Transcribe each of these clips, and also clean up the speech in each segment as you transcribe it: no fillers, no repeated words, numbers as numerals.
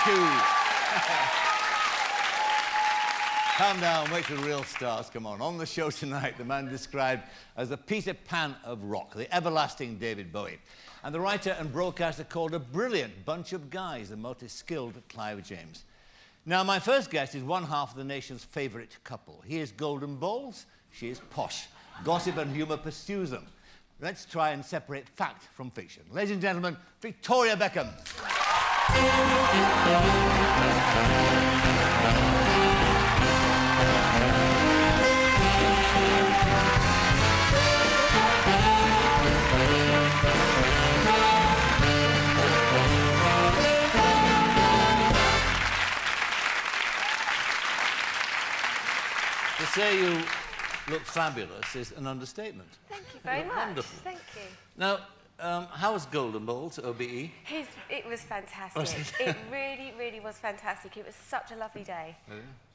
Thank you. Calm down, wait till the real stars come on. On the show tonight, the man described as the Peter Pan of rock, the everlasting David Bowie. And the writer and broadcaster called a brilliant bunch of guys, the most skilled Clive James. Now, my first guest is one half of the nation's favourite couple. He is golden balls, she is posh. Gossip and humour pursues them. Let's try and separate fact from fiction. Ladies and gentlemen, Victoria Beckham. To say you look fabulous is an understatement. Thank you very much. Wonderful. Thank you. Now, how's Golden Balls, OBE? It was fantastic. It really, really was fantastic. It was such a lovely day.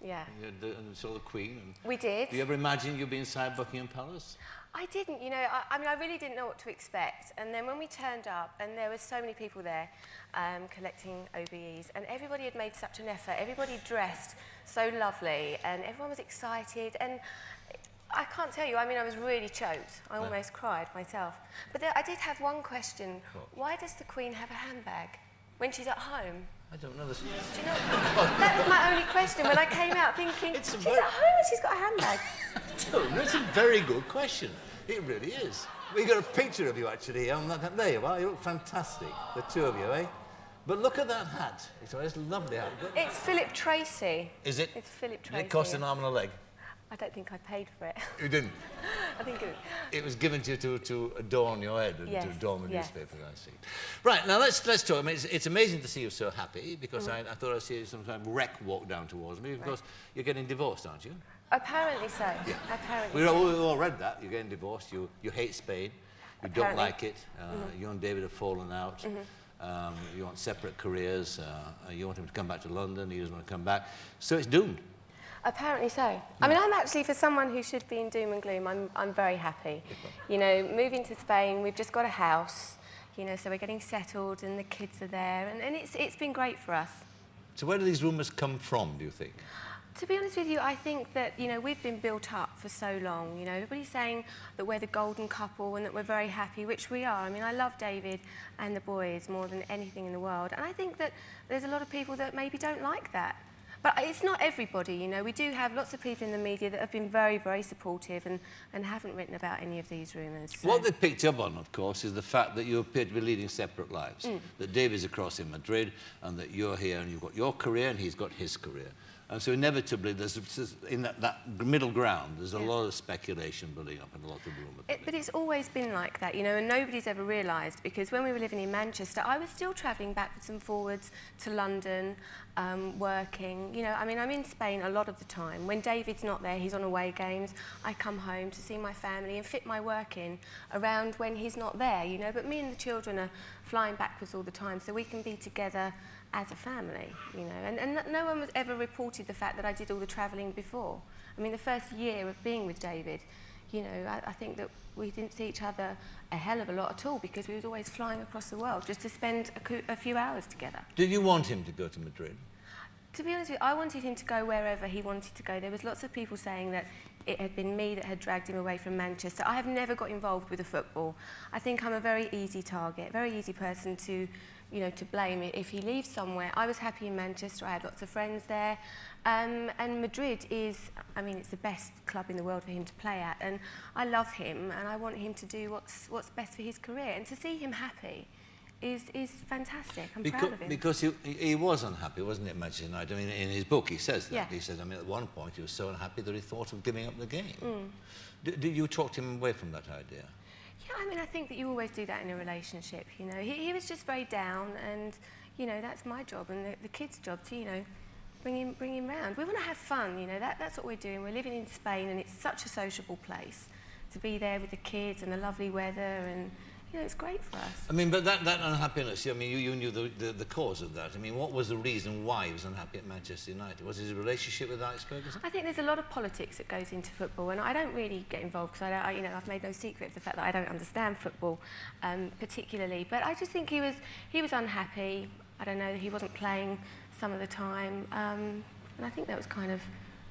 Yeah. You saw the Queen. And we did. Do you ever imagine you'd be inside Buckingham Palace? I didn't, you know, I mean, I really didn't know what to expect. And then when we turned up, and there were so many people there collecting OBEs, and everybody had made such an effort. Everybody dressed so lovely, and everyone was excited. And I can't tell you, I mean, I was really choked. I almost cried myself. But I did have one question. What? Why does the Queen have a handbag when she's at home? I don't know this. Do you know? That was my only question when I came out thinking, she's at home and she's got a handbag. It's a very good question. It really is. We got a picture of you actually on that. There you are. You look fantastic. The two of you, eh? But look at that hat. It's a lovely hat. It's Philip Tracy. Is it? It's Philip Tracy. Did it cost an arm and a leg? I don't think I paid for it. You didn't? I think it was given to you to adorn your head and to adorn the newspaper, I see. Right, now let's talk. I mean, it's amazing to see you so happy, because I thought I'd see you sometime wreck walk down towards me, because you're getting divorced, aren't you? Apparently so. Yeah. Apparently we all read that. You're getting divorced. You hate Spain. You don't like it. You and David have fallen out. You want separate careers. You want him to come back to London. He doesn't want to come back. So it's doomed. Apparently so. I mean, I'm actually, for someone who should be in doom and gloom, I'm very happy. You know, moving to Spain, we've just got a house, you know, so we're getting settled and the kids are there, and it's been great for us. So where do these rumours come from, do you think? To be honest with you, I think that, you know, we've been built up for so long, you know. Everybody's saying that we're the golden couple and that we're very happy, which we are. I mean, I love David and the boys more than anything in the world, and I think that there's a lot of people that maybe don't like that. But it's not everybody, you know. We do have lots of people in the media that have been very, very supportive and haven't written about any of these rumours. So. What they picked up on, of course, is the fact that you appear to be leading separate lives. That David's across in Madrid, and that you're here, and you've got your career, and he's got his career. And so inevitably, there's in that middle ground, there's a lot of speculation building up and a lot of rumour. But it's always been like that, you know, and nobody's ever realised, because when we were living in Manchester, I was still travelling backwards and forwards to London, working. You know, I mean, I'm in Spain a lot of the time. When David's not there, he's on away games, I come home to see my family and fit my work in around when he's not there, you know. But me and the children are flying backwards all the time, so we can be together as a family, you know, and no one was ever reported the fact that I did all the travelling before. I mean, the first year of being with David, you know, I think that we didn't see each other a hell of a lot at all, because we was always flying across the world just to spend a few hours together. Did you want him to go to Madrid? To be honest with you, I wanted him to go wherever he wanted to go. There was lots of people saying that it had been me that had dragged him away from Manchester. I have never got involved with the football. I think I'm a very easy target, very easy person to, you know, to blame if he leaves somewhere. I was happy in Manchester. I had lots of friends there. And Madrid is, I mean, it's the best club in the world for him to play at. And I love him, and I want him to do what's best for his career. And to see him happy is fantastic. I'm proud of him. Because he was unhappy, wasn't he, at Manchester United? I mean, in his book he says that. Yeah. He says, I mean, at one point he was so unhappy that he thought of giving up the game. Did you talk him away from that idea? Yeah, I mean, I think that you always do that in a relationship, you know. He was just very down, and, you know, that's my job and the kids' job to, you know, bring him round. We want to have fun, you know, that's what we're doing. We're living in Spain, and it's such a sociable place to be there with the kids and the lovely weather, and, you know, it's great for us. I mean, but that unhappiness, I mean, you knew the cause of that. I mean, what was the reason why he was unhappy at Manchester United? Was his relationship with Alex Ferguson? I think there's a lot of politics that goes into football, and I don't really get involved because you know, I've made no secret of the fact that I don't understand football particularly. But I just think he was unhappy. I don't know, he wasn't playing some of the time. And I think that was kind of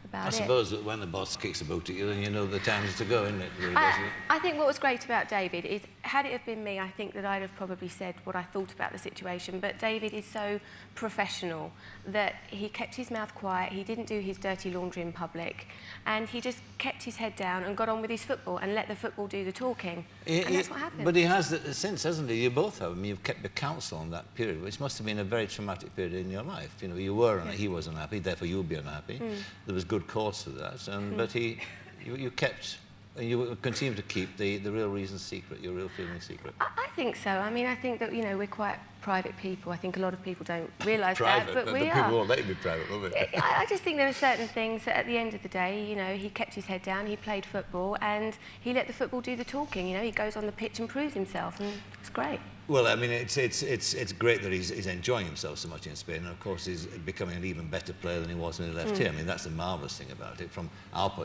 about it. I suppose that when the boss kicks a boot at you, then you know the time is to go, isn't it? Really, doesn't it? I think what was great about David is, had it have been me, I think that I'd have probably said what I thought about the situation, but David is so professional that he kept his mouth quiet, he didn't do his dirty laundry in public, and he just kept his head down and got on with his football and let the football do the talking. And that's what happened. But he has since, hasn't he? You both have. I mean, you've kept the counsel on that period, which must have been a very traumatic period in your life. You know, you were he was unhappy, therefore you'll be unhappy. There was good cause for that, but you kept, and you continue to keep the real reason secret, your real feeling secret. I think so. I mean, I think that, you know, we're quite private people. I think a lot of people don't realise that, but we are. People won't let you be private, will they? I just think there are certain things that at the end of the day, you know, he kept his head down, he played football, and he let the football do the talking. You know, he goes on the pitch and proves himself, and it's great. Well, I mean, it's great that he's enjoying himself so much in Spain, and of course he's becoming an even better player than he was when he left here. I mean, that's the marvellous thing about it, from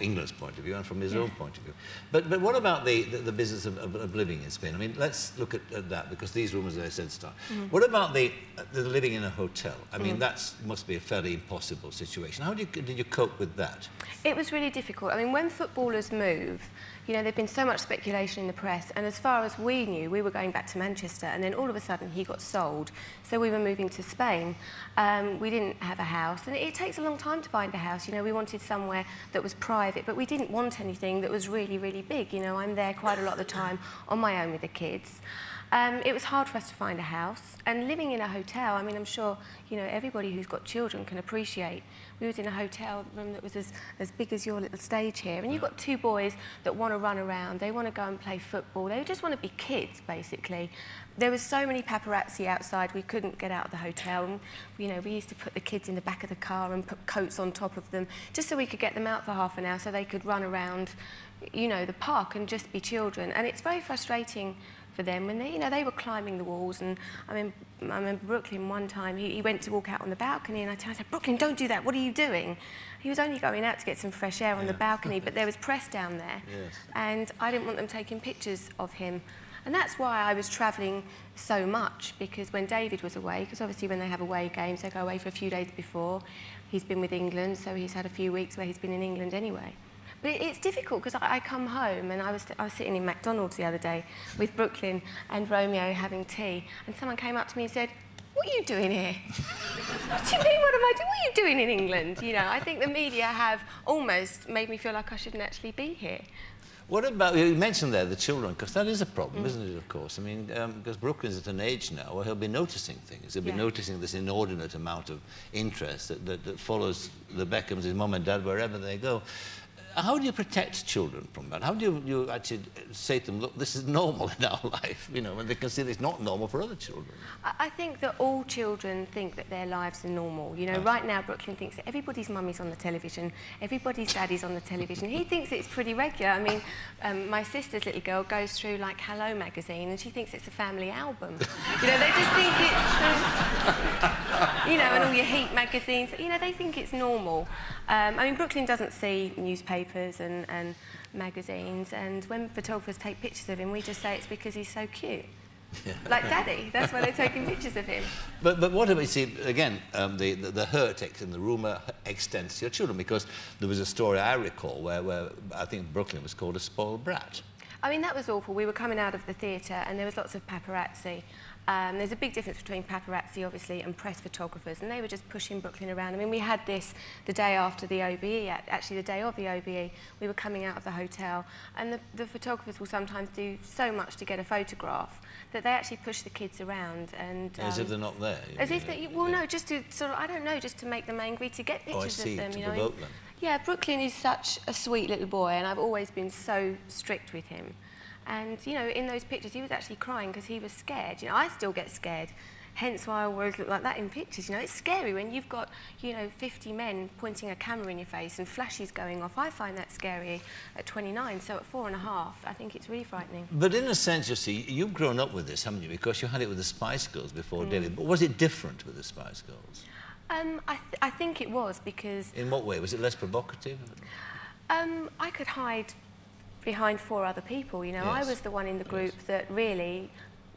England's point of view and from his own point of view. But what about the business of living in Spain? I mean, let's look at that, because these rumours, as I said, start. What about the living in a hotel? I mean, that must be a fairly impossible situation. How did you cope with that? It was really difficult. I mean, when footballers move, you know, there'd been so much speculation in the press, and as far as we knew, we were going back to Manchester, and then all of a sudden he got sold, so we were moving to Spain. We didn't have a house, and it takes a long time to find a house. You know, we wanted somewhere that was private, but we didn't want anything that was really, really big. You know, I'm there quite a lot of the time on my own with the kids. It was hard for us to find a house, and living in a hotel, I mean, I'm sure, you know, everybody who's got children can appreciate. We was in a hotel room that was as big as your little stage here, and you've got two boys that want to run around, they want to go and play football, they just want to be kids, basically. There was so many paparazzi outside, we couldn't get out of the hotel, and, you know, we used to put the kids in the back of the car and put coats on top of them, just so we could get them out for half an hour so they could run around, you know, the park and just be children. And it's very frustrating for them when they, you know, they were climbing the walls. And I remember Brooklyn one time, he went to walk out on the balcony, and I said, Brooklyn, don't do that, what are you doing? He was only going out to get some fresh air on the balcony, but there was press down there, and I didn't want them taking pictures of him. And that's why I was travelling so much, because when David was away, because obviously when they have away games, they go away for a few days before. He's been with England, so he's had a few weeks where he's been in England anyway. But it's difficult, because I come home, and I was sitting in McDonald's the other day with Brooklyn and Romeo having tea, and someone came up to me and said, what are you doing here? What do you mean, what am I doing? What are you doing in England? You know, I think the media have almost made me feel like I shouldn't actually be here. What about, you mentioned there the children, because that is a problem, isn't it, of course? I mean, because Brooklyn's at an age now where he'll be noticing things. He'll be noticing this inordinate amount of interest that follows the Beckhams, his mum and dad, wherever they go. How do you protect children from that? How do you actually say to them, look, this is normal in our life, you know, when they can see that it's not normal for other children? I think that all children think that their lives are normal. You know, right now, Brooklyn thinks that everybody's mummy's on the television, everybody's daddy's on the television. He thinks it's pretty regular. I mean, my sister's little girl goes through, like, Hello magazine, and she thinks it's a family album. You know, they just think it's, you know, and all your Heat magazines, you know, they think it's normal. I mean, Brooklyn doesn't see newspapers and magazines, and when photographers take pictures of him, we just say it's because he's so cute. Like Daddy, that's why they're taking pictures of him. But what do we see, again, the hurt and the rumour extends to your children, because there was a story I recall where I think Brooklyn was called a spoiled brat. I mean, that was awful. We were coming out of the theatre, and there was lots of paparazzi. There's a big difference between paparazzi, obviously, and press photographers, and they were just pushing Brooklyn around. I mean, we had this the day after the OBE, actually the day of the OBE, we were coming out of the hotel, and the photographers will sometimes do so much to get a photograph that they actually push the kids around. And as if they're not there. As if they, well, no, just to sort of, I don't know, just to make them angry, to get pictures of them. To you know? provoke them. Yeah, Brooklyn is such a sweet little boy, and I've always been so strict with him. And, you know, in those pictures, he was actually crying because he was scared. You know, I still get scared, hence why I always look like that in pictures. You know, it's scary when you've got, you know, 50 men pointing a camera in your face and flashes going off. I find that scary at 29, so at 4.5, I think it's really frightening. But in a sense, you see, you've grown up with this, haven't you? Because you had it with the Spice Girls before David. But was it different with the Spice Girls? I think it was, because... In what way? Was it less provocative? I could hide behind 4 other people, you know. I was the one in the group that really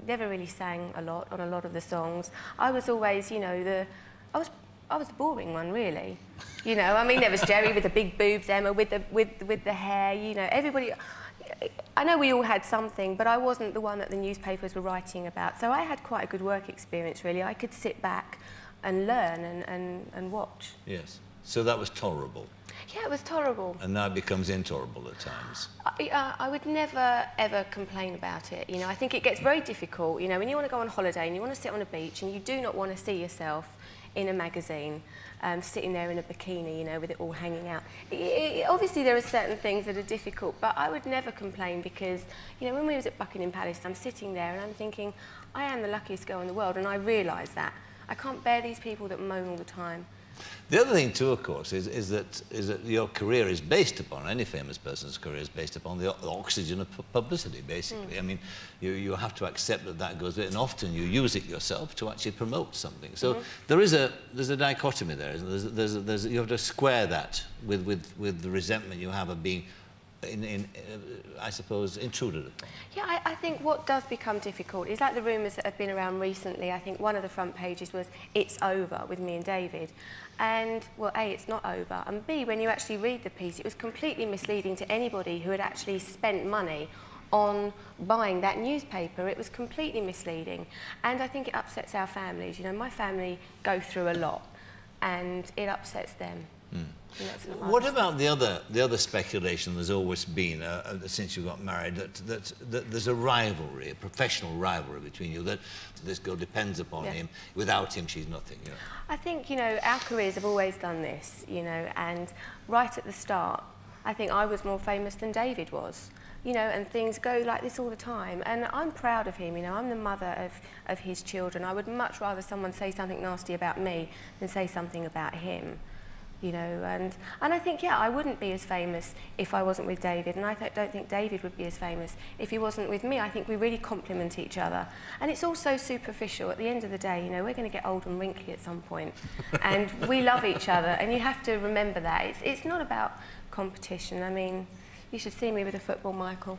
never really sang a lot on a lot of the songs. I was always, you know, I was the boring one, really. You know, I mean, there was Jerry with the big boobs, Emma with the hair. You know, everybody. I know we all had something, but I wasn't the one that the newspapers were writing about. So I had quite a good work experience, really. I could sit back and learn and watch. Yes. So that was tolerable. Yeah, it was tolerable. And now it becomes intolerable at times. I would never, ever complain about it. You know, I think it gets very difficult, you know, when you want to go on holiday and you want to sit on a beach and you do not want to see yourself in a magazine, sitting there in a bikini, you know, with it all hanging out. Obviously, there are certain things that are difficult, but I would never complain because, you know, when we was at Buckingham Palace, I'm sitting there and I'm thinking, I am the luckiest girl in the world, and I realise that. I can't bear these people that moan all the time. The other thing too, of course, is that your career is based upon, any famous person's career is based upon the oxygen of publicity, basically. I mean, you have to accept that that goes, and often you use it yourself to actually promote something. So there's a dichotomy there, isn't there? You have to square that with the resentment you have of being, I suppose, intruded upon. Yeah, I think what does become difficult is like the rumours that have been around recently. I think one of the front pages was, "It's over" with me and David. And, well, A, it's not over, and B, when you actually read the piece, it was completely misleading to anybody who had actually spent money on buying that newspaper. It was completely misleading, and I think it upsets our families. You know, my family go through a lot, and it upsets them. What about the other speculation there's always been since you got married, that there's a rivalry, a professional rivalry between you, that this girl depends upon him, without him she's nothing, you know? I think, you know, our careers have always done this, you know, and right at the start, I think I was more famous than David was, you know, and things go like this all the time, and I'm proud of him, you know, I'm the mother of his children. I would much rather someone say something nasty about me than say something about him. You know, and I think, yeah, I wouldn't be as famous if I wasn't with David, and I don't think David would be as famous if he wasn't with me. I think we really complement each other, and it's all so superficial. At the end of the day, you know, we're going to get old and wrinkly at some point, and we love each other, and you have to remember that. It's not about competition. I mean, you should see me with a football, Michael.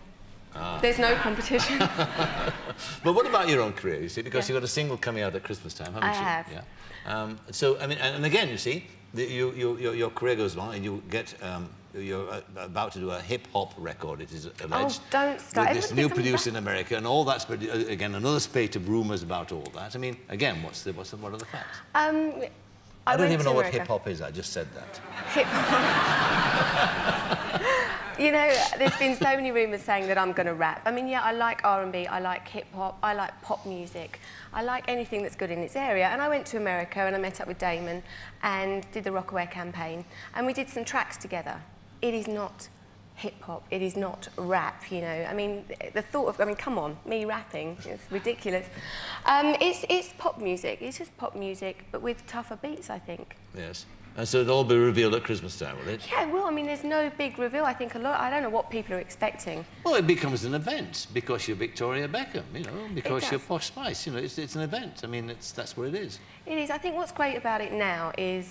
There's no competition. But what about your own career, you see, because you've got a single coming out at Christmas time, haven't you? I have. Yeah. So, I mean, and again, you see, your career goes along, and you get, you're about to do a hip-hop record, it is alleged. Oh, don't start. With this new producer in America, and all that's, again, another spate of rumours about all that. I mean, again, what are the facts? I don't even know what hip-hop is, I just said that. You know, there's been so many rumours saying that I'm going to rap. I mean, yeah, I like R&B, I like hip-hop, I like pop music. I like anything that's good in its area. And I went to America and I met up with Damon and did the Rockaware campaign. And we did some tracks together. It is not hip-hop, it is not rap, you know. I mean, the thought of, I mean, come on, me rapping, it's ridiculous. It's pop music, it's just pop music, but with tougher beats, I think. Yes. And so it'll all be revealed at Christmas time, will it? Yeah, well, I mean, there's no big reveal. I think I don't know what people are expecting. Well, it becomes an event because you're Victoria Beckham, you know, because you're Posh Spice, you know, it's an event. I mean, that's what it is. It is. I think what's great about it now is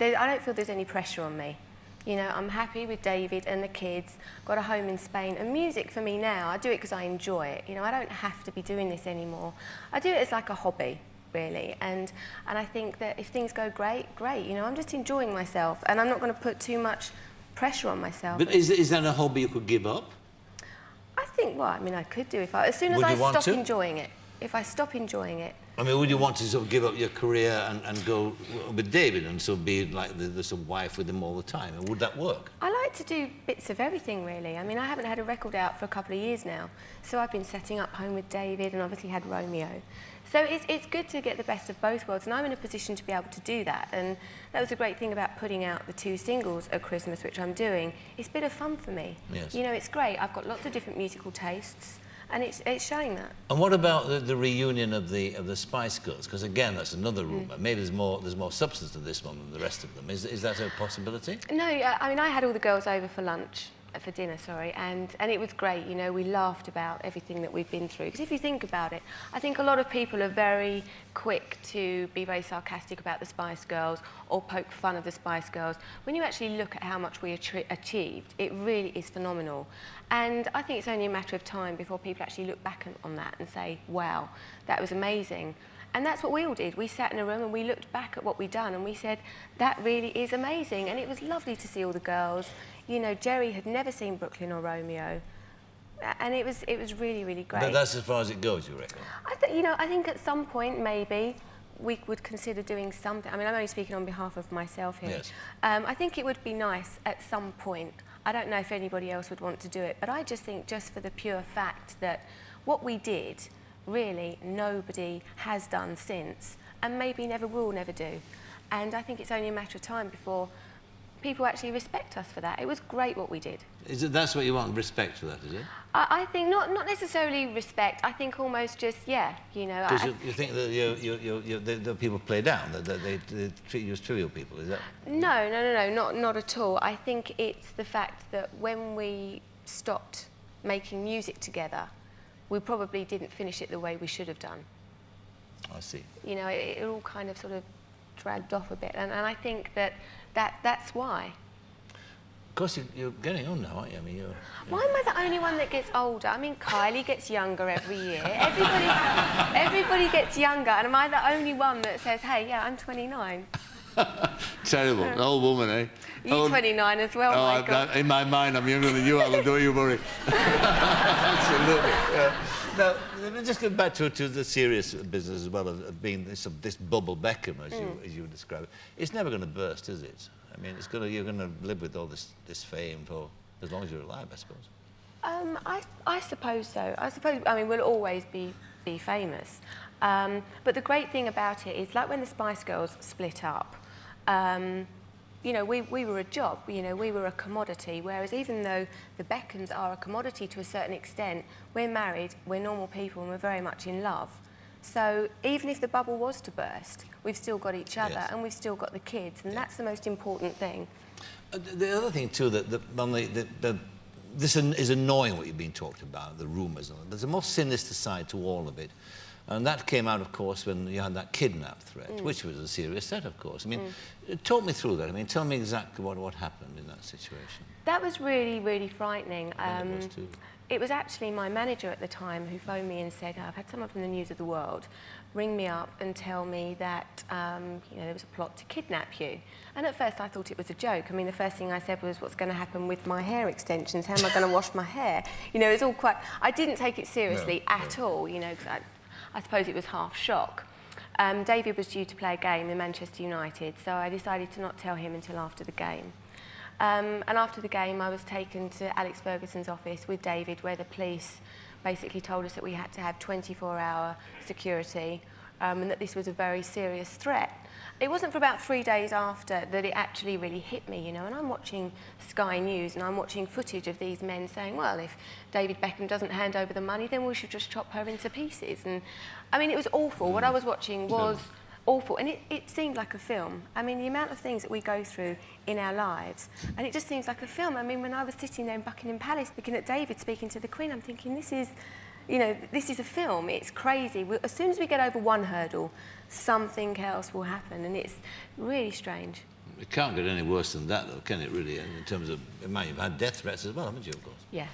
I don't feel there's any pressure on me. You know, I'm happy with David and the kids, got a home in Spain, and music for me now, I do it because I enjoy it. You know, I don't have to be doing this anymore. I do it as like a hobby, really, and I think that if things go great, you know, I'm just enjoying myself, and I'm not going to put too much pressure on myself. But is that a hobby you could give up? I think, well, I mean, I could do as soon as I stop enjoying it. If I stop enjoying it. I mean, would you want to sort of give up your career and go with David and sort of be like the sort of wife with him all the time? And would that work? I like to do bits of everything, really. I mean, I haven't had a record out for a couple of years now, so I've been setting up Home with David and obviously had Romeo. So it's good to get the best of both worlds, and I'm in a position to be able to do that. And that was a great thing about putting out the 2 singles at Christmas, which I'm doing. It's a bit of fun for me. Yes. You know, it's great. I've got lots of different musical tastes. And it's showing that. And what about the reunion of the Spice Girls? Because again, that's another rumour. Maybe there's more substance to this one than the rest of them. Is that a possibility? No, I mean, I had all the girls over for lunch for dinner, sorry, and it was great. You know, we laughed about everything that we've been through. Because if you think about it, I think a lot of people are very quick to be very sarcastic about the Spice Girls or poke fun of the Spice Girls. When you actually look at how much we achieved, it really is phenomenal. And I think it's only a matter of time before people actually look back on that and say, wow, that was amazing. And that's what we all did. We sat in a room and we looked back at what we'd done and we said, that really is amazing. And it was lovely to see all the girls. You know, Jerry had never seen Brooklyn or Romeo. And it was really, really great. But that's as far as it goes, you reckon? You know, I think at some point, maybe, we would consider doing something. I mean, I'm only speaking on behalf of myself here. Yes. I think it would be nice at some point. I don't know if anybody else would want to do it, but I just think just for the pure fact that what we did, really nobody has done since, and maybe never will do. And I think it's only a matter of time before people actually respect us for that. It was great what we did. Is it, that's what you want, respect for that, is it? I think not necessarily respect. I think almost just, yeah, you know. Because you think that the people play down, that they treat you as trivial people, is that? No, not at all. I think it's the fact that when we stopped making music together, we probably didn't finish it the way we should have done. I see. You know, it all kind of sort of dragged off a bit, and I think that's why. Of course, you're getting on now, aren't you? I mean, Why am I the only one that gets older? I mean, Kylie gets younger every year. Everybody gets younger, and am I the only one that says, hey, yeah, I'm 29? Terrible. An old woman, eh? You're 29 as well, Michael. In my mind, I'm younger than you, Alan, don't you worry. Absolutely. Yeah. Now, let me just get back to the serious business as well of being this bubble Beckham, as you describe it. It's never going to burst, is it? I mean, you're going to live with all this fame for as long as you're alive, I suppose. I suppose so. I mean, we'll always be famous. But the great thing about it is, like when the Spice Girls split up, you know, we were a job, you know, we were a commodity, whereas even though the Beckhams are a commodity to a certain extent, we're married, we're normal people, and we're very much in love. So even if the bubble was to burst, we've still got each other, yes, and we've still got the kids, and that's the most important thing. The other thing, too, this is annoying what you've been talking about, the rumours. There's a more sinister side to all of it. And that came out, of course, when you had that kidnap threat, which was a serious threat, of course. I mean, talk me through that. I mean, tell me exactly what happened in that situation. That was really, really frightening. It was too. It was actually my manager at the time who phoned me and said, I've had someone from the News of the World ring me up and tell me that you know, there was a plot to kidnap you. And at first I thought it was a joke. I mean, the first thing I said was, what's going to happen with my hair extensions? How am I going to wash my hair? You know, it's all quite... I didn't take it seriously at all, you know, because I suppose it was half shock. David was due to play a game in Manchester United, so I decided to not tell him until after the game. And after the game, I was taken to Alex Ferguson's office with David, where the police basically told us that we had to have 24-hour security, and that this was a very serious threat. It wasn't for about 3 days after that it actually really hit me, you know, and I'm watching Sky News and I'm watching footage of these men saying, well, if David Beckham doesn't hand over the money, then we should just chop her into pieces. And I mean, it was awful. What I was watching was awful, and it seemed like a film. I mean, the amount of things that we go through in our lives, and it just seems like a film. I mean, when I was sitting there in Buckingham Palace looking at David speaking to the Queen, I'm thinking, this is, you know, this is a film. It's crazy. As soon as we get over one hurdle, something else will happen, and it's really strange. It can't get any worse than that, though, can it, really? In terms of, you've had death threats as well, haven't you, of course? Yeah.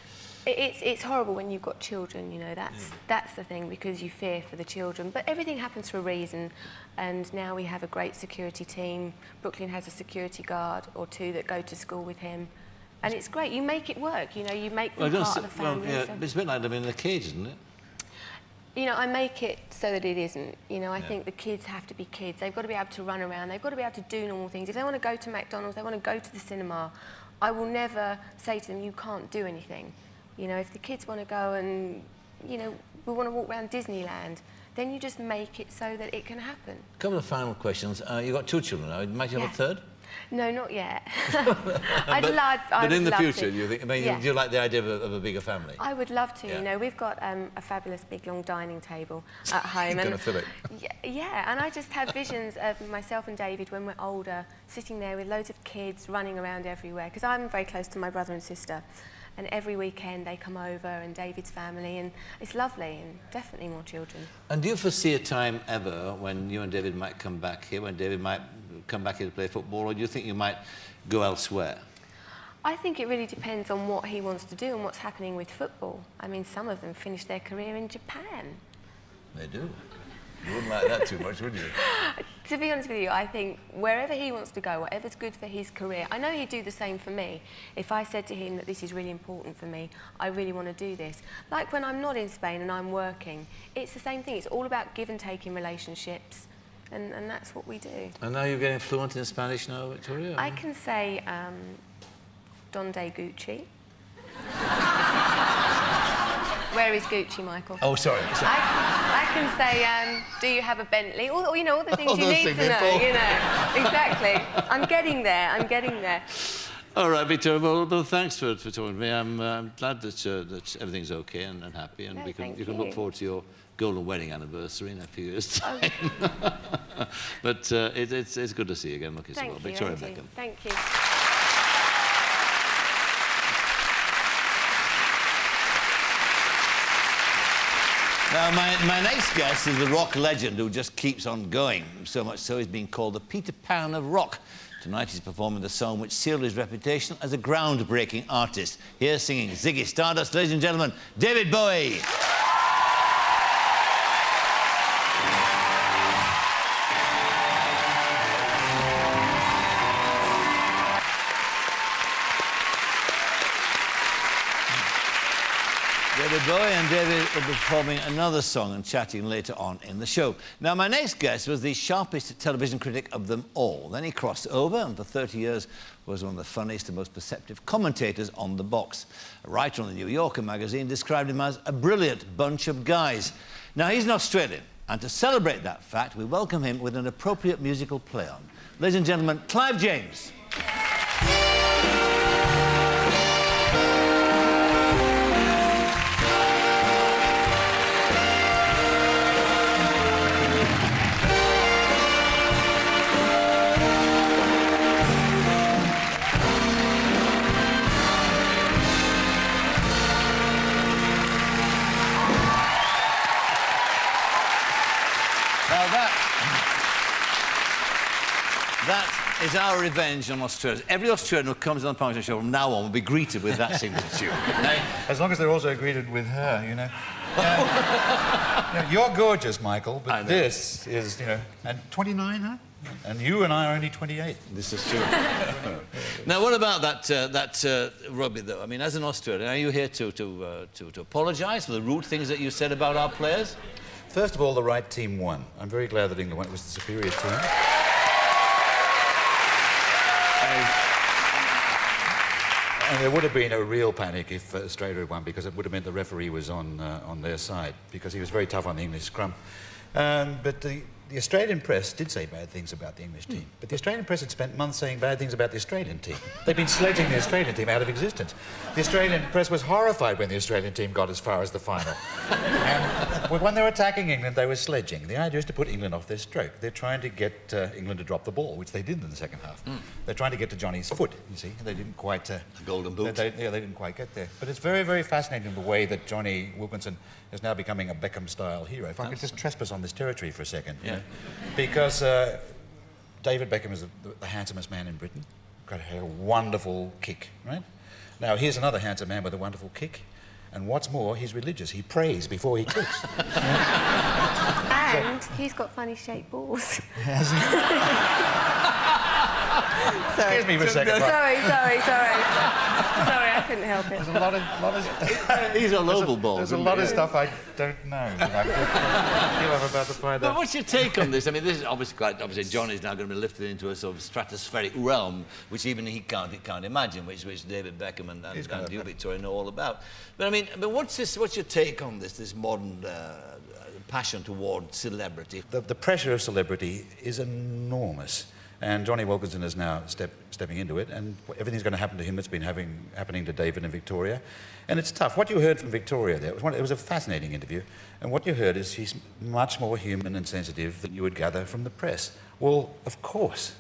It's horrible when you've got children, you know, that's the thing, because you fear for the children. But everything happens for a reason, and now we have a great security team. Brooklyn has a security guard or two that go to school with him. And it's great. You make it work, you know, you make them part of the family. Well, yeah, so. It's a bit like living in a cage, isn't it? You know, I make it so that it isn't. You know, I think the kids have to be kids. They've got to be able to run around. They've got to be able to do normal things. If they want to go to McDonald's, they want to go to the cinema, I will never say to them, you can't do anything. You know, if the kids want to go and, you know, we want to walk around Disneyland, then you just make it so that it can happen. A couple of final questions. You've got 2 children now. Might you have a third? No, not yet. But in the future, to. do you think? I mean, Yeah. do you like the idea of a bigger family? I would love to. Yeah. You know, we've got a fabulous big long dining table at home. You're gonna fill it. Yeah, and I just have visions of myself and David when we're older, sitting there with loads of kids running around everywhere. Because I'm very close to my brother and sister, and every weekend they come over, and David's family, and it's lovely, and definitely more children. And do you foresee a time ever when you and David might come back here, when David might come back here to play football, or do you think you might go elsewhere? I think it really depends on what he wants to do and what's happening with football. I mean, some of them finish their career in Japan. They do. You wouldn't like that too much, would you? To be honest with you, I think wherever he wants to go, whatever's good for his career, I know he'd do the same for me. If I said to him that this is really important for me, I really want to do this. Like when I'm not in Spain and I'm working, it's the same thing. It's all about give and take in relationships, and that's what we do. And now you're getting fluent in Spanish now, Victoria? I can say Donde Gucci. Where is Gucci, Michael? Oh, sorry. I can say, do you have a Bentley? Or, you know, all the things you need to know, you know. Exactly. I'm getting there. All right, Victoria, well thanks for talking to me. I'm glad that everything's okay and happy, and you can look forward to your golden wedding anniversary in a few years' time. But it's good to see you again. Look, as well. Victoria Beckham. Thank you. Now, my next guest is the rock legend who just keeps on going, so much so he's been called the Peter Pan of rock. Tonight he's performing the song which sealed his reputation as a groundbreaking artist. Here singing Ziggy Stardust, ladies and gentlemen, David Bowie. David Bowie and David will be performing another song and chatting later on in the show. Now, my next guest was the sharpest television critic of them all. Then he crossed over and for 30 years was one of the funniest and most perceptive commentators on the box. A writer on the New Yorker magazine described him as a brilliant bunch of guys. Now, he's an Australian, and to celebrate that fact, we welcome him with an appropriate musical play-on. Ladies and gentlemen, Clive James. That is our revenge on Australia. Every Australian who comes on the Parkinson show from now on will be greeted with that signature. As long as they're also greeted with her, you know. You're gorgeous, Michael, but this is, you know, and 29, huh? And you and I are only 28. This is true. Now, what about that rugby, though? I mean, as an Australian, are you here to apologise for the rude things that you said about our players? First of all, the right team won. I'm very glad that England won. It was the superior team. And there would have been a real panic if Australia had won, because it would have meant the referee was on their side, because he was very tough on the English scrum. But the Australian press did say bad things about the English team, but the Australian press had spent months saying bad things about the Australian team. They'd been sledging the Australian team out of existence. The Australian press was horrified when the Australian team got as far as the final. And when they were attacking England, they were sledging. The idea is to put England off their stroke. They're trying to get England to drop the ball, which they did in the second half. They're trying to get to Johnny's foot, you see. They didn't quite... the golden boot. They didn't quite get there. But it's very, very fascinating the way that Johnny Wilkinson is now becoming a Beckham-style hero. If I could just trespass on this territory for a second. Yeah. You know? Because David Beckham is the handsomest man in Britain. Got a wonderful kick, right? Now, here's another handsome man with a wonderful kick. And what's more, he's religious. He prays before he kicks. And he's got funny shaped balls. Excuse me for a second. Sorry, I couldn't help it. There's a lot of... These are oval balls. There's a lot of stuff I don't know. That I feel I'm about to find out. But what's your take on this? I mean, this is obviously John is now going to be lifted into a sort of stratospheric realm, which even he can't imagine, which David Beckham and you, Victoria, know all about. But I mean, what's your take on this modern passion toward celebrity? The pressure of celebrity is enormous. And Johnny Wilkinson is now stepping into it, and everything's going to happen to him that's been happening to David and Victoria. And it's tough. What you heard from Victoria there, it was a fascinating interview, and what you heard is she's much more human and sensitive than you would gather from the press. Well, of course,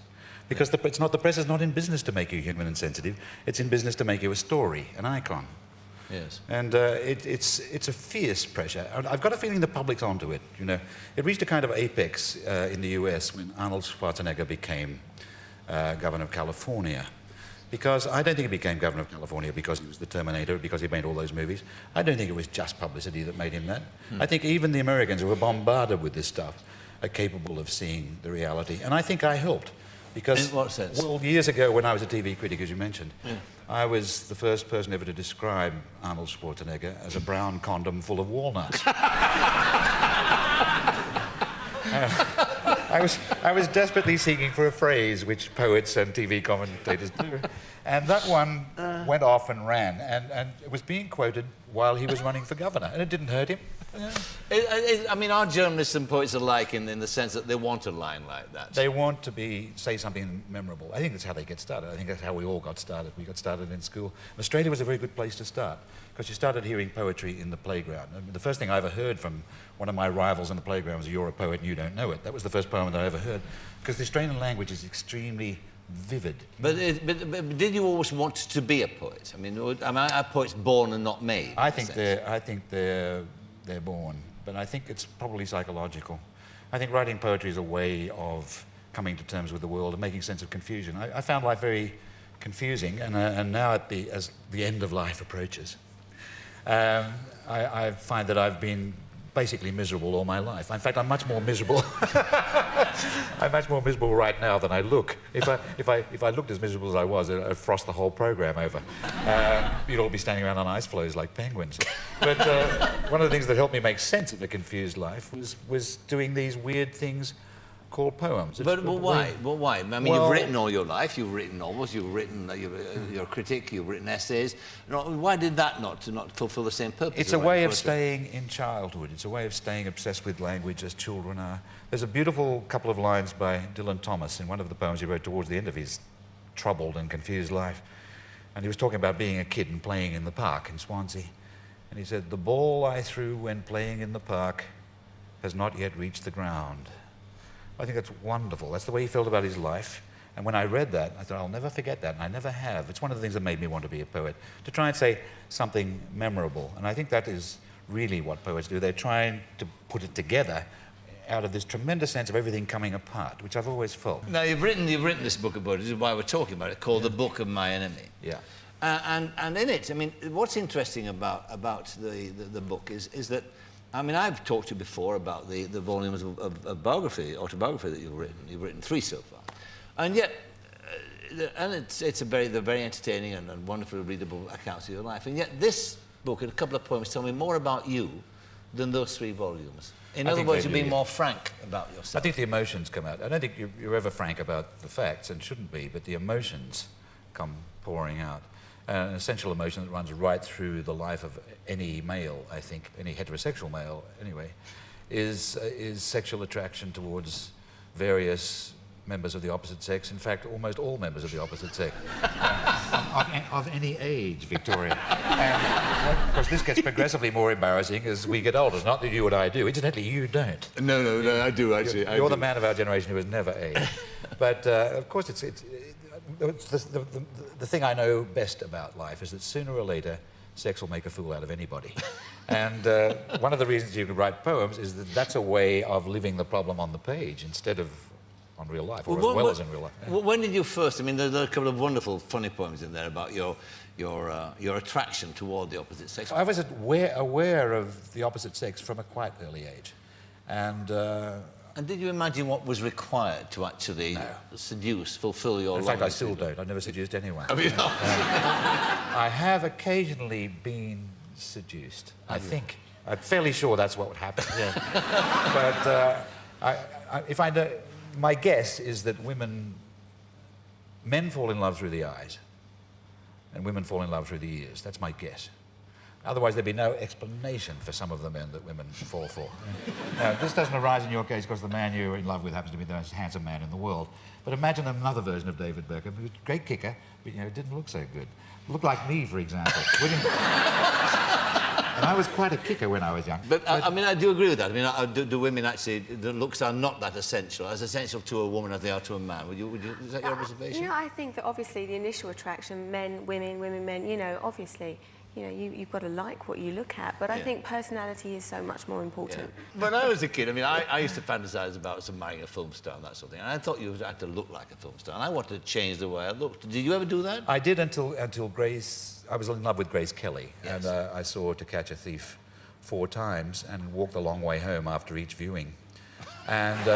because the press is not in business to make you human and sensitive, it's in business to make you a story, an icon. Yes. And it's a fierce pressure. I've got a feeling the public's onto it, you know. It reached a kind of apex in the US when Arnold Schwarzenegger became governor of California. Because I don't think he became governor of California because he was the Terminator, because he made all those movies. I don't think it was just publicity that made him that. I think even the Americans who were bombarded with this stuff are capable of seeing the reality. And I think I helped. Because, in what sense? Well, years ago when I was a TV critic, as you mentioned, I was the first person ever to describe Arnold Schwarzenegger as a brown condom full of walnuts. I was desperately seeking for a phrase which poets and TV commentators do. And that one went off and ran. And it was being quoted while he was running for governor. And it didn't hurt him. Yeah. I mean, are journalists and poets alike in the sense that they want a line like that? They want to say something memorable. I think that's how they get started. I think that's how we all got started. We got started in school. Australia was a very good place to start because you started hearing poetry in the playground. I mean, the first thing I ever heard from one of my rivals in the playground was, "You're a poet and you don't know it." That was the first poem that I ever heard, because the Australian language is extremely vivid. But did you always want to be a poet? I mean, are poets born and not made? I think they're born, but I think it's probably psychological. I think writing poetry is a way of coming to terms with the world and making sense of confusion. I found life very confusing, and now as the end of life approaches, I find that I've been basically miserable all my life. In fact, I'm much more miserable. I'm much more miserable right now than I look. If I looked as miserable as I was, I'd frost the whole program over. You'd all be standing around on ice floes like penguins. But one of the things that helped me make sense of the confused life was doing these weird things called poems. But why? Well, why? I mean, you've written all your life. You've written novels. You've written. You're a critic. You've written essays. Why did that not fulfil the same purpose? It's a way of staying in childhood. It's a way of staying obsessed with language as children are. There's a beautiful couple of lines by Dylan Thomas in one of the poems he wrote towards the end of his troubled and confused life, and he was talking about being a kid and playing in the park in Swansea, and he said, "The ball I threw when playing in the park has not yet reached the ground." I think that's wonderful. That's the way he felt about his life. And when I read that, I thought, I'll never forget that, and I never have. It's one of the things that made me want to be a poet, to try and say something memorable. And I think that is really what poets do. They're trying to put it together out of this tremendous sense of everything coming apart, which I've always felt. Now, you've written this book about it. This is why we're talking about it, called The Book of My Enemy. Yeah. And in it, I mean, what's interesting about the book is that, I mean, I've talked to you before about the volumes of autobiography that you've written. You've written 3 so far. And yet, they're very entertaining and wonderfully readable accounts of your life. And yet this book and a couple of poems tell me more about you than those 3 volumes. In other words, you're being more frank about yourself. I think the emotions come out. I don't think you're ever frank about the facts, and shouldn't be, but the emotions come pouring out. An essential emotion that runs right through the life of any male, I think, any heterosexual male anyway, is sexual attraction towards various members of the opposite sex. In fact, almost all members of the opposite sex. Of any age, Victoria. And, of course, this gets progressively more embarrassing as we get older. It's not that you and I do. Incidentally, you don't. No, I do, actually. You're the man of our generation who has never aged. But, of course, the thing I know best about life is that sooner or later, sex will make a fool out of anybody. And one of the reasons you can write poems is that that's a way of living the problem on the page instead of on real life, or as well as in real life. Well, when did you first? I mean, there are a couple of wonderful, funny poems in there about your attraction toward the opposite sex. I was aware of the opposite sex from a quite early age, and did you imagine what was required to actually seduce, fulfill your? In fact, I still don't. I've never seduced anyone. I mean, I have occasionally been seduced. I think. I'm fairly sure that's what would happen. Yeah. But my guess is that men fall in love through the eyes, and women fall in love through the ears. That's my guess. Otherwise, there'd be no explanation for some of the men that women fall for. Now, this doesn't arise in your case because the man you're in love with happens to be the most handsome man in the world. But imagine another version of David Beckham, who's a great kicker, but, you know, didn't look so good. Looked like me, for example. And I was quite a kicker when I was young. But I mean, I do agree with that. I mean, do women actually, the looks are not that essential, as essential to a woman as they are to a man. Would you, is that your observation? You know, I think that obviously the initial attraction, men, women, women, men, you know, obviously, you know, you've got to like what you look at, but I think personality is so much more important. Yeah. When I was a kid, I mean, I used to fantasize about marrying a film star and that sort of thing, and I thought you had to look like a film star, and I wanted to change the way I looked. Did you ever do that? I did until Grace... I was in love with Grace Kelly, and I saw To Catch a Thief 4 times and walked a long way home after each viewing. And...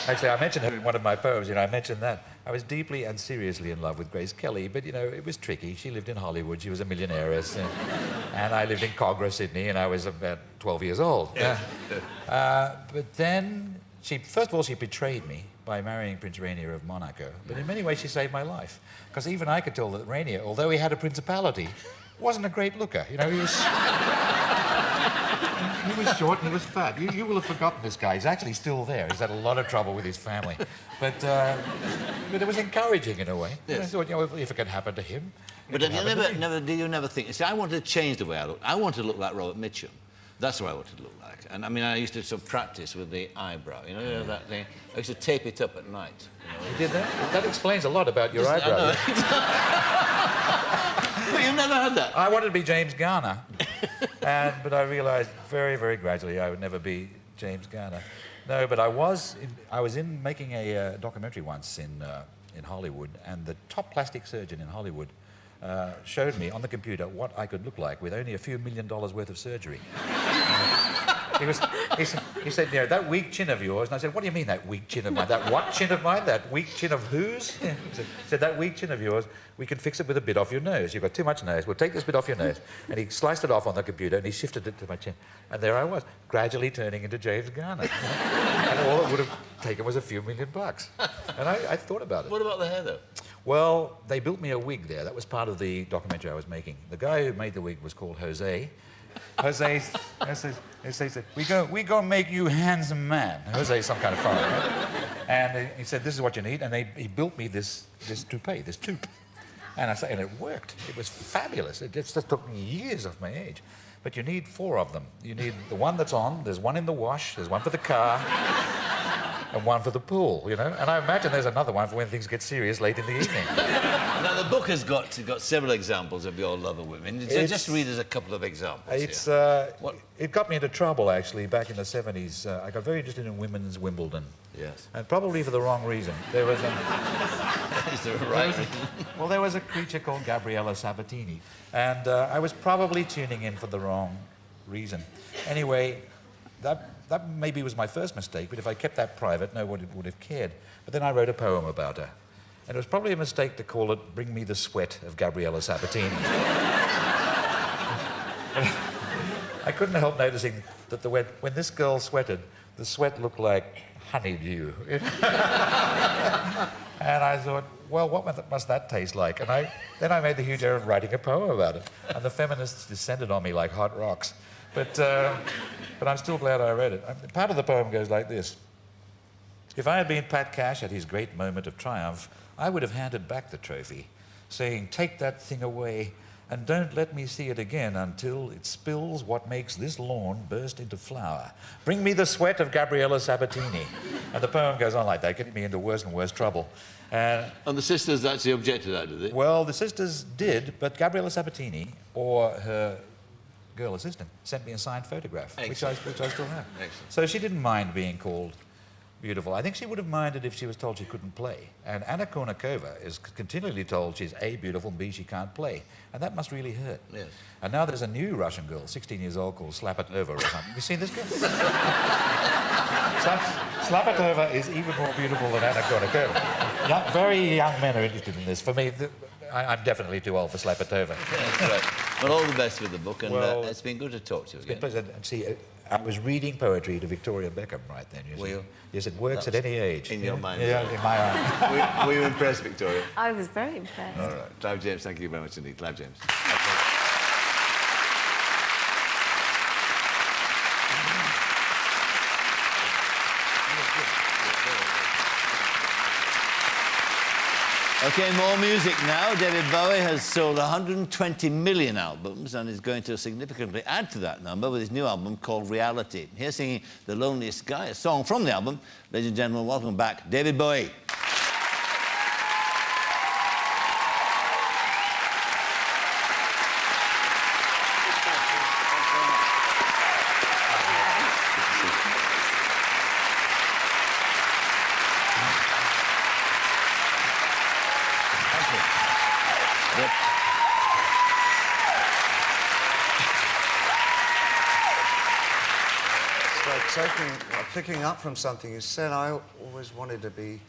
Actually, I mentioned her in one of my poems, you know, I mentioned that. I was deeply and seriously in love with Grace Kelly, but, you know, it was tricky. She lived in Hollywood, she was a millionairess, and I lived in Cogra, Sydney, and I was about 12 years old. Yeah. But then, first of all, she betrayed me by marrying Prince Rainier of Monaco, but in many ways she saved my life, because even I could tell that Rainier, although he had a principality, wasn't a great looker. You know, he was... He was short and he was fat. You will have forgotten this guy. He's actually still there. He's had a lot of trouble with his family. But it was encouraging in a way. Yes. I thought, you know, if it could happen to him... But did you never think... You see, I wanted to change the way I looked. I wanted to look like Robert Mitchum. That's what I wanted to look like. And I mean, I used to sort of practice with the eyebrow. You know that thing? I used to tape it up at night. You know? You did that? That explains a lot about your eyebrow. But you never had that. I wanted to be James Garner, but I realised very, very gradually I would never be James Garner. No, but I was in making a documentary once in Hollywood, and the top plastic surgeon in Hollywood showed me on the computer what I could look like with only a few $1 million worth of surgery. He said, you know, that weak chin of yours. And I said, what do you mean, that weak chin of mine? That what chin of mine? That weak chin of whose? He said, that weak chin of yours, we can fix it with a bit off your nose. You've got too much nose. We'll take this bit off your nose. And he sliced it off on the computer and he shifted it to my chin. And there I was, gradually turning into James Garner. And all it would have taken was a few $1 million. And I thought about it. What about the hair, though? Well, they built me a wig there. That was part of the documentary I was making. The guy who made the wig was called Jose. Jose said, we go make you handsome man. Jose's some kind of foreigner. Right? And he said, this is what you need. And he built me this toupee, this toque. And it worked. It was fabulous. It just took me years of my age. But you need 4 of them. You need the one that's on, there's one in the wash, there's one for the car, and one for the pool, you know? And I imagine there's another one for when things get serious late in the evening. Now, the book has got several examples of your love of women. Just read us a couple of examples. It got me into trouble, actually, back in the 70s. I got very interested in women's Wimbledon. Yes. And probably for the wrong reason. There was Is there a right reason? Well, there was a creature called Gabriella Sabatini. And I was probably tuning in for the wrong reason. Anyway, that maybe was my first mistake, but if I kept that private, no one would have cared. But then I wrote a poem about her. And it was probably a mistake to call it Bring Me the Sweat of Gabriella Sabatini. I couldn't help noticing that when this girl sweated, the sweat looked like honeydew. And I thought, well, what must that taste like? And then I made the huge error of writing a poem about it. And the feminists descended on me like hot rocks. But I'm still glad I read it. Part of the poem goes like this. If I had been Pat Cash at his great moment of triumph, I would have handed back the trophy, saying, take that thing away and don't let me see it again until it spills what makes this lawn burst into flower. Bring me the sweat of Gabriella Sabatini. And the poem goes on like that, getting me into worse and worse trouble. And the sisters actually objected to that, did they? Well, the sisters did, but Gabriella Sabatini, or her girl assistant, sent me a signed photograph, which I still have. Excellent. So she didn't mind being called beautiful. I think she would have minded if she was told she couldn't play. And Anna Kournikova is continually told she's A, beautiful, and B, she can't play. And that must really hurt. Yes. And now there's a new Russian girl, 16 years old, called Slapatova or something. Have you seen this girl? Slapatova is even more beautiful than Anna Kournikova. Very young men are interested in this. For me, I'm definitely too old for Slapatova. That's right. Well, all the best with the book, and it's been good to talk to you again. It's been pleasant. And see, I was reading poetry to Victoria Beckham right then. Were you? Yes, it works at any age. In your mind? Yeah, in my eye. Were you impressed, Victoria? I was very impressed. All right. Clive James, thank you very much indeed. Clive James. Okay, more music now. David Bowie has sold 120 million albums and is going to significantly add to that number with his new album called Reality. Here singing The Loneliest Guy, a song from the album. Ladies and gentlemen, welcome back, David Bowie. Picking up from something you said, I always wanted to be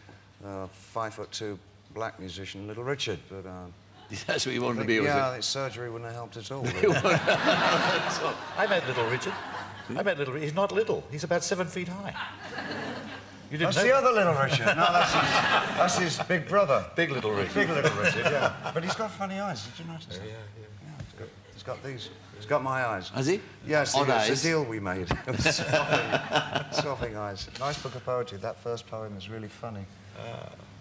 a 5'2" black musician, Little Richard, but... That's what you wanted to be, was yeah, it? I think surgery wouldn't have helped at all. I met Little Richard. He's not little. He's about 7 feet high. You didn't That's know the other Little Richard. No, that's his big brother. Big Little Richard. Big Little Richard, yeah. But he's got funny eyes. Did you notice that? Yeah. He's got these. He's got my eyes. Has he? Yes, Odd it's eyes. a deal we made. Swapping eyes. Nice book of poetry. That first poem is really funny.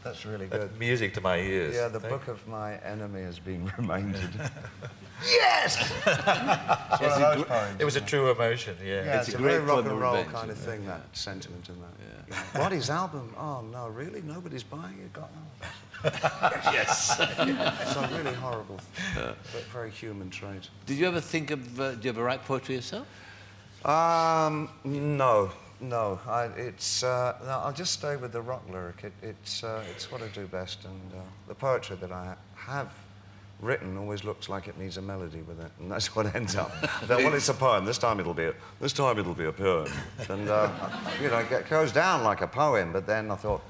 That's really good. That's music to my ears. Yeah, the book of my enemy has been reminded. Yes! It's one of those poems. It was a true emotion, yeah. Yeah, It's it's a a very great rock form and of roll revenge, kind of thing, that sentiment and that. Yeah. What, his album? Oh, no, really? Nobody's buying it? God, no. Yes. So really horrible, but very human trait. Did you ever think of... do you ever write poetry yourself? No. No, I'll just stay with the rock lyric. It's what I do best, and the poetry that I have written always looks like it needs a melody with it, and that's what ends up. Well, it's a poem. This time it'll be a poem, and you know, it goes down like a poem. But then I thought,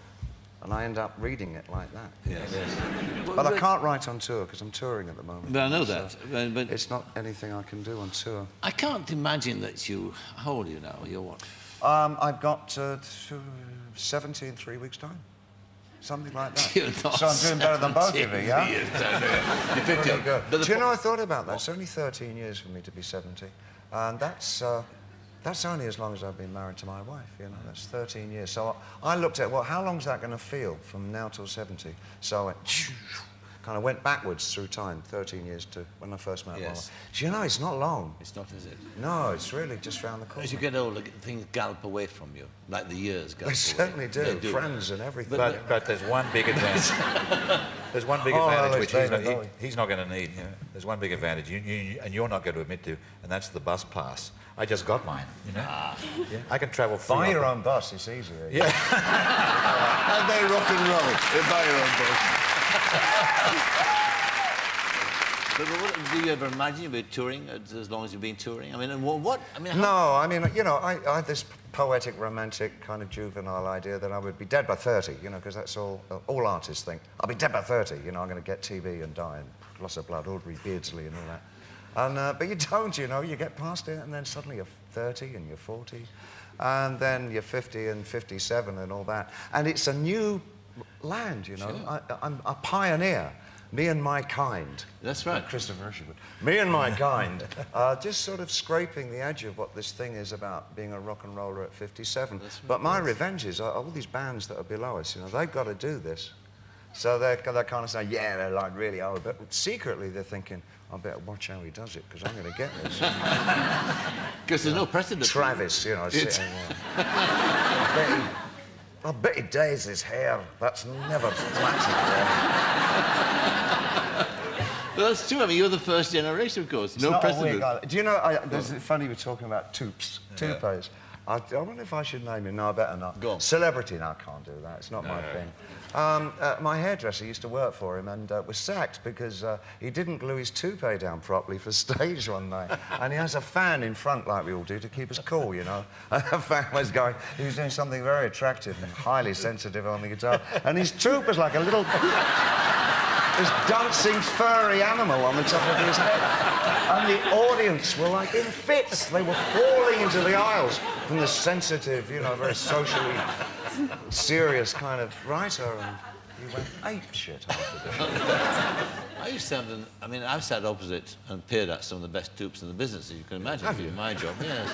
and I end up reading it like that. Yes. But I can't write on tour because I'm touring at the moment. I know that, but it's not anything I can do on tour. I can't imagine that you... How old are you now? You're what? I've got 70 in 3 weeks' time. Something like that. You're not so I'm doing better than both of you, yeah? You're 50. Really good. But Do you know, I thought about that. It's only 13 years for me to be 70. And that's only as long as I've been married to my wife, you know. That's 13 years. So I looked at, well, how long's that going to feel from now till 70? So I went, kind of went backwards through time, 13 years to when I first met my wife. Do you know, it's not long. It's not, is it? No, it's really just round the corner. As you get older, things gallop away from you, like the years gallop away. They certainly do. They do. Friends and everything. But there's one big advantage. There's one big advantage which he's not going to need. You know? There's one big advantage, and you're not going to admit to, and that's the bus pass. I just got mine, you know. Yeah. I can travel free. Buy your own bus, it's easier. Yeah. How very rock and roll. Buy your own bus. But do you ever imagine you'll be touring as long as you've been touring? I mean, and what? I mean, how... No, I mean, you know, I had this poetic, romantic, kind of juvenile idea that I would be dead by 30, you know, because that's all artists think. I'll be dead by 30, you know, I'm going to get TB and die, and loss of blood, Audrey Beardsley and all that. And, but you don't, you know, you get past it, and then suddenly you're 30 and you're 40, and then you're 50 and 57 and all that. And it's a new land, you know. Sure. I'm a pioneer. Me and my kind. That's right. Christopher Isherwood. Me and my kind. Just sort of scraping the edge of what this thing is about being a rock and roller at 57. Right. But my revenge is all these bands that are below us, you know, they've got to do this. So they're kind of saying, yeah, they're like really old, but secretly they're thinking, I better watch how he does it, because I'm going to get this. Because there's no precedent. Travis, you know, sitting there. I bet he dyes his hair. That's never flattered. Well, that's true. I mean, you're the first generation, of course. No precedent. Do you know, it's funny we're talking about toupees. I wonder if I should name him. No, I better not. Go on. Celebrity, no, I can't do that. It's not my thing. My hairdresser used to work for him and was sacked because he didn't glue his toupee down properly for stage one night. And he has a fan in front, like we all do, to keep us cool, you know. And the fan was going, he was doing something very attractive and highly sensitive on the guitar. And his toupee was like a little... this dancing furry animal on the top of his head. And the audience were like in fits. They were falling running into the aisles from the sensitive, you know, very socially serious kind of writer, and he went ape shit after this. I used to have I mean, I've sat opposite and peered at some of the best dupes in the business, as you can imagine, Have for you? my job, yes.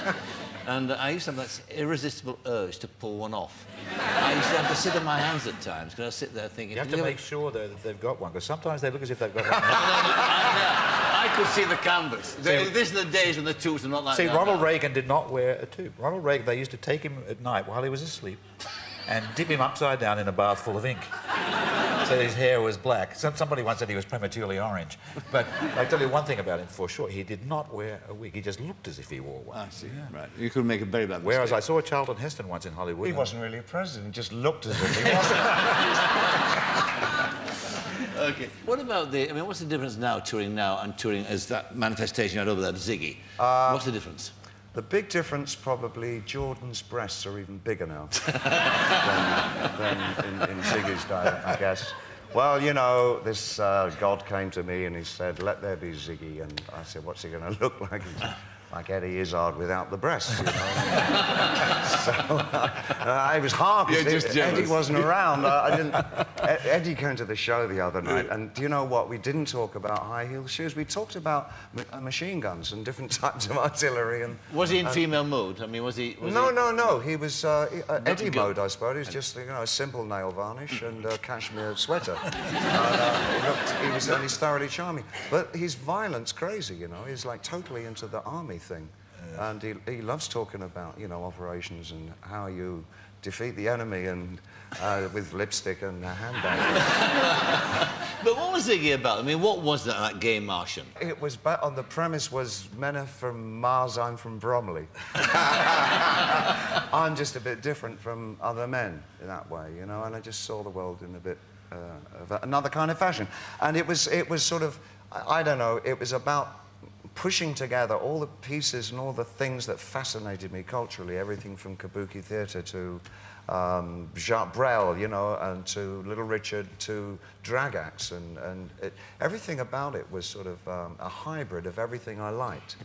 And I used to have that irresistible urge to pull one off. I used to have to sit on my hands at times, because I sit there thinking... You have to make sure, though, that they've got one, because sometimes they look as if they've got one. I could see the canvas. These are the days when the tubes are not like that. See, Ronald Reagan did not wear a tube. Ronald Reagan, they used to take him at night while he was asleep and dip him upside down in a bath full of ink. So his hair was black. Somebody once said he was prematurely orange. But I tell you one thing about him for sure, he did not wear a wig. He just looked as if he wore one. I see, yeah. Right. You could make a very bad mistake. Whereas I saw Charlton Heston once in Hollywood. He wasn't really a president, he just looked as if he was. OK. What about I mean, what's the difference now, touring now, and touring as that manifestation you had over there, Ziggy? What's the difference? The big difference, probably, Jordan's breasts are even bigger now than in Ziggy's day, I guess. Well, you know, this God came to me and he said, let there be Ziggy. And I said, what's he going to look like? He said, like Eddie Izzard without the breasts, you know. So it was hard because Eddie wasn't around. Eddie came to the show the other night, and do you know what? We didn't talk about high-heel shoes. We talked about machine guns and different types of artillery. And was he in female mode? I mean, was he? No. He was Eddie mode, I suppose. He was just, you know, a simple nail varnish and a cashmere sweater. And he's thoroughly charming. But his violence crazy, you know. He's like totally into the army thing. And he loves talking about, you know, operations and how you defeat the enemy and with lipstick and a handbag. But what was Ziggy about? I mean, what was that gay Martian? It was, on the premise was, men are from Mars, I'm from Bromley. I'm just a bit different from other men in that way, you know, and I just saw the world in a bit of another kind of fashion. And it was sort of, I don't know, it was about pushing together all the pieces and all the things that fascinated me culturally, everything from kabuki theatre to Jacques Brel, you know, and to Little Richard, to drag acts, and everything about it was sort of a hybrid of everything I liked.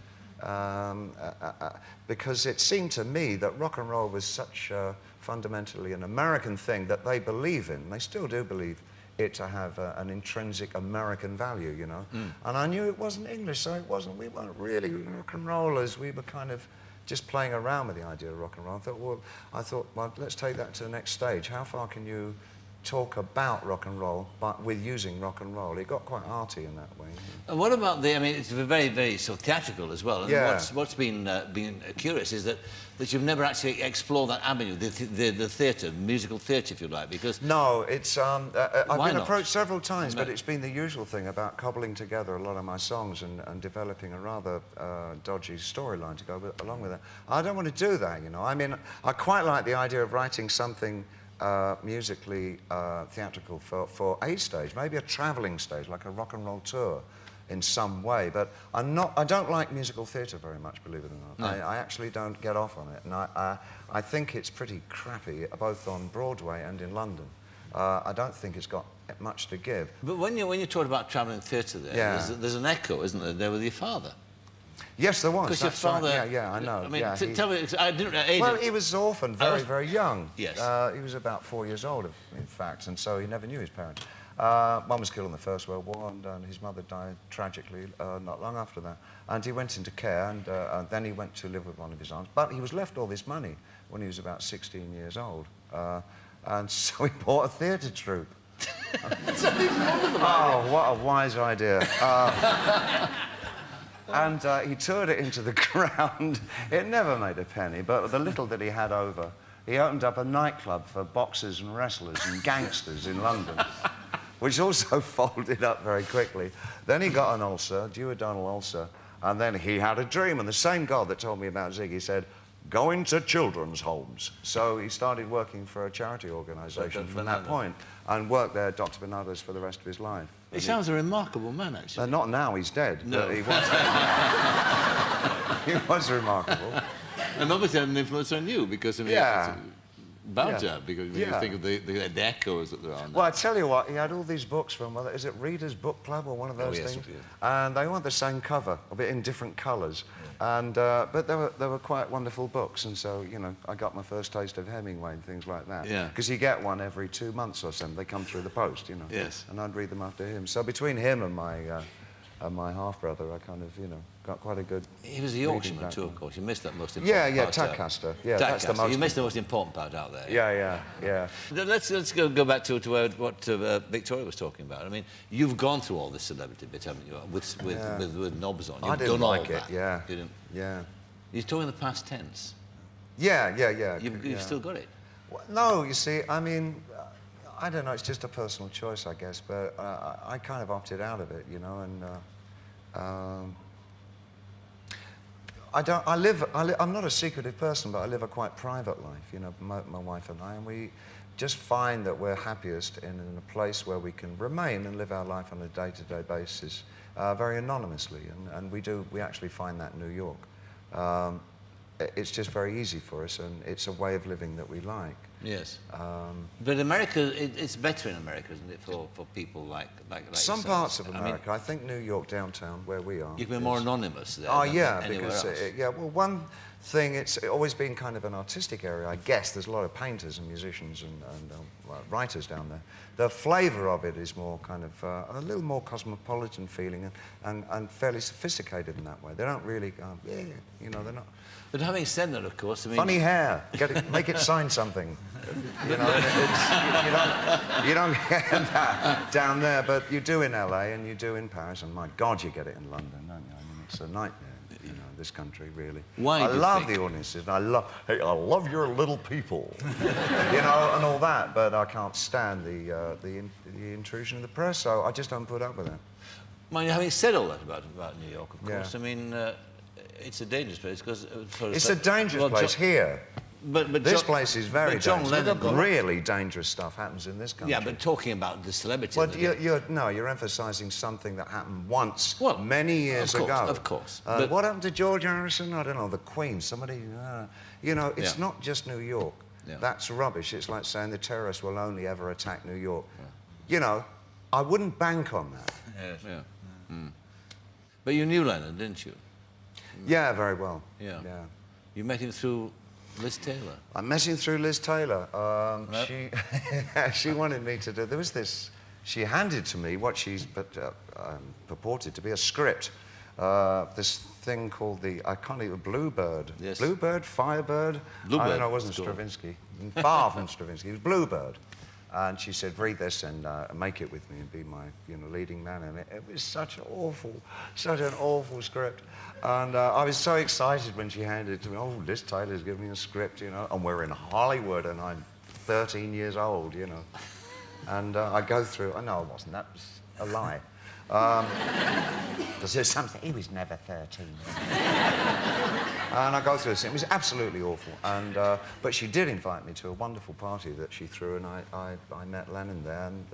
Because it seemed to me that rock and roll was such fundamentally an American thing that they believe in. They still do believe it to have an intrinsic American value, you know. And I knew it wasn't English, so we weren't really rock and rollers. We were kind of just playing around with the idea of rock and roll. I thought, well, let's take that to the next stage. How far can you talk about rock and roll, but with using rock and roll? It got quite arty in that way. And what about I mean, it's very, very sort of theatrical as well. And yeah. What's been curious is that you've never actually explored that avenue, the theatre, musical theatre, if you like, because... No, it's... I've been not? approached several times, but it's been the usual thing about cobbling together a lot of my songs and developing a rather dodgy storyline to go along with it. I don't want to do that, you know. I mean, I quite like the idea of writing something musically theatrical for a stage, maybe a travelling stage, like a rock and roll tour in some way, but I don't like musical theatre very much, believe it or not. No. I actually don't get off on it, and I think it's pretty crappy, both on Broadway and in London. I don't think it's got much to give. But when you talk about travelling theatre there, yeah. there's an echo, isn't there with your father? Yes, there was. Because your father... Right. Yeah, I know. I mean, yeah, tell me... I didn't... Well, he was orphaned very young. Yes. He was about 4 years old, in fact, and so he never knew his parents. One was killed in the First World War, and his mother died tragically not long after that. And he went into care, and then he went to live with one of his aunts. But he was left all this money when he was about 16 years old. And so he bought a theatre troupe. Oh, what a wise idea. And he toured it into the ground. It never made a penny, but the little that he had over, he opened up a nightclub for boxers and wrestlers and gangsters in London, which also folded up very quickly. Then he got an ulcer, duodenal ulcer, and then he had a dream, and the same God that told me about Ziggy said, go into children's homes. So he started working for a charity organisation from that point, and worked there, Dr. Bernardo's, for the rest of his life. He sounds a remarkable man, actually. Not now, he's dead. No. But he was. He was remarkable. And obviously had an influence on you, because, I mean... Yeah. bound to have, because when you Yeah. think of the echoes that there are now. Well, I tell you what, he had all these books from, is it Reader's Book Club or one of those yes, things? yeah. And they all had the same cover, a bit in different colours. And, but they were quite wonderful books, and so, you know, I got my first taste of Hemingway and things like that. Yeah. Because you get one every 2 months or something. They come through the post, you know. Yes. And I'd read them after him. So between him and my half-brother, I kind of, you know, got quite a good... He was a reading Yorkshireman too, of background. course. You missed that most Yeah, important yeah, part. Tadcaster. Yeah, that's the Tadcaster. most... You missed the most important part out there. Yeah. Let's go back to what Victoria was talking about. I mean, you've gone through all this celebrity bit, haven't you? With knobs on. You've I didn't done like all it, that. yeah. You didn't. Yeah. You're talking the past tense. Yeah. You've still got it. Well, no, you see, I mean, I don't know, it's just a personal choice, I guess, but I kind of opted out of it, you know, and I'm not a secretive person, but I live a quite private life, you know, my wife and I, and we just find that we're happiest in a place where we can remain and live our life on a day-to-day basis, very anonymously, and we actually find that in New York. It's just very easy for us, and it's a way of living that we like. Yes. But America, it's better in America, isn't it, for people like Some yourselves? parts of I mean, America, I think New York downtown, where we are. you can be more anonymous there. Oh than yeah, anywhere because else. well, one thing, it's always been kind of an artistic area, I guess. There's a lot of painters and musicians and writers down there. The flavour of it is more kind of a little more cosmopolitan feeling and fairly sophisticated in that way. They don't really, you know, they're not. But having said that, of course, I mean... Funny hair. Make it sign something. You know, you don't get that down there, but you do in LA and you do in Paris, and my God, you get it in London, don't you? I mean, it's a nightmare, you know, this country, really. Why I do you love think? the audiences, and I love your little people, you know, and all that, but I can't stand the intrusion of the press, so I just don't put up with it. Mind you, having said all that about New York, of Yeah. course, I mean, it's a dangerous place because... It's a dangerous place here. But This place is very John dangerous. Lennon got- Really dangerous stuff happens in this country. Yeah, but talking about the celebrities... Well, again. you're emphasising something that happened once, Well, many years of course, ago. of course. But- What happened to George Harrison? I don't know, the Queen, somebody... you know, it's Yeah. not just New York. Yeah. That's rubbish. It's like saying the terrorists will only ever attack New York. You know, I wouldn't bank on that. Yes. Yeah. Mm. But you knew Lennon, didn't you? Yeah, very well. Yeah. You met him through Liz Taylor. I met him through Liz Taylor. Yep. She wanted me to do... There was this... She handed to me what she's purported to be a script. This thing called I can't even... Bluebird. Yes. Bluebird? Firebird? Bluebird, I don't know, it wasn't it's called. Stravinsky. Far from Stravinsky. It was Bluebird. And she said, read this and make it with me and be my, you know, leading man in it. It was such an awful script. And I was so excited when she handed it to me. Oh, Liz Taylor's giving me a script, you know, and we're in Hollywood and I'm 13 years old, you know. And I go through, no, it wasn't, that was a lie. There's something, he was never 13. And I go through this, it was absolutely awful. And, but she did invite me to a wonderful party that she threw, and I met Lennon there, and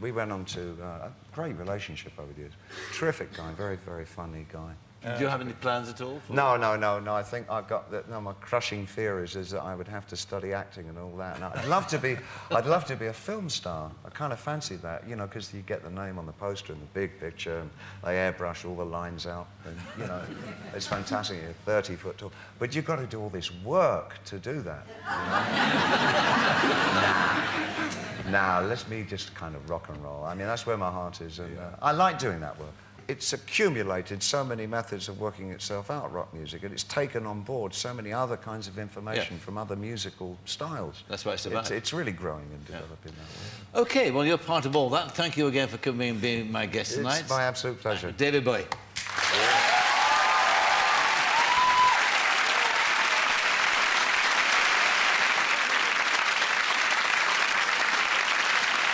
we went on to a great relationship over the years. Terrific guy, very, very funny guy. Do you have any plans at all? No. I think I've got that. No, my crushing fear is that I would have to study acting and all that. And I'd love to be a film star. I kind of fancy that, you know, because you get the name on the poster and the big picture, and they airbrush all the lines out, and you know, it's fantastic. You're 30 foot tall, but you've got to do all this work to do that. You know? Nah, let me just kind of rock and roll. I mean, that's where my heart is, and I like doing that work. It's accumulated so many methods of working itself out, rock music, and it's taken on board so many other kinds of information from other musical styles. That's what it's about. It's really growing and developing that way. OK, well, you're part of all that. Thank you again for coming and being my guest tonight. It's my absolute pleasure. David Bowie.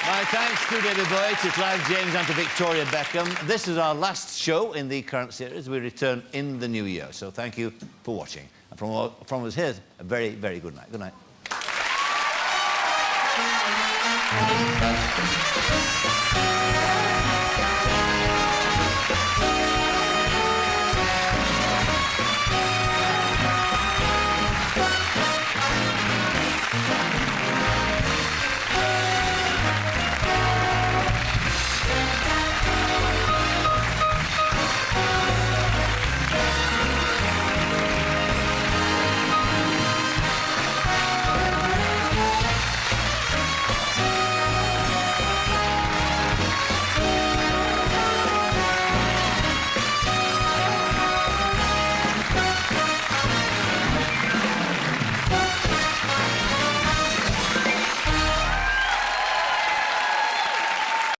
My thanks to David Bowie, to Clive James and to Victoria Beckham. This is our last show in the current series. We return in the new year, so thank you for watching. And from us here, a very, very good night. Good night.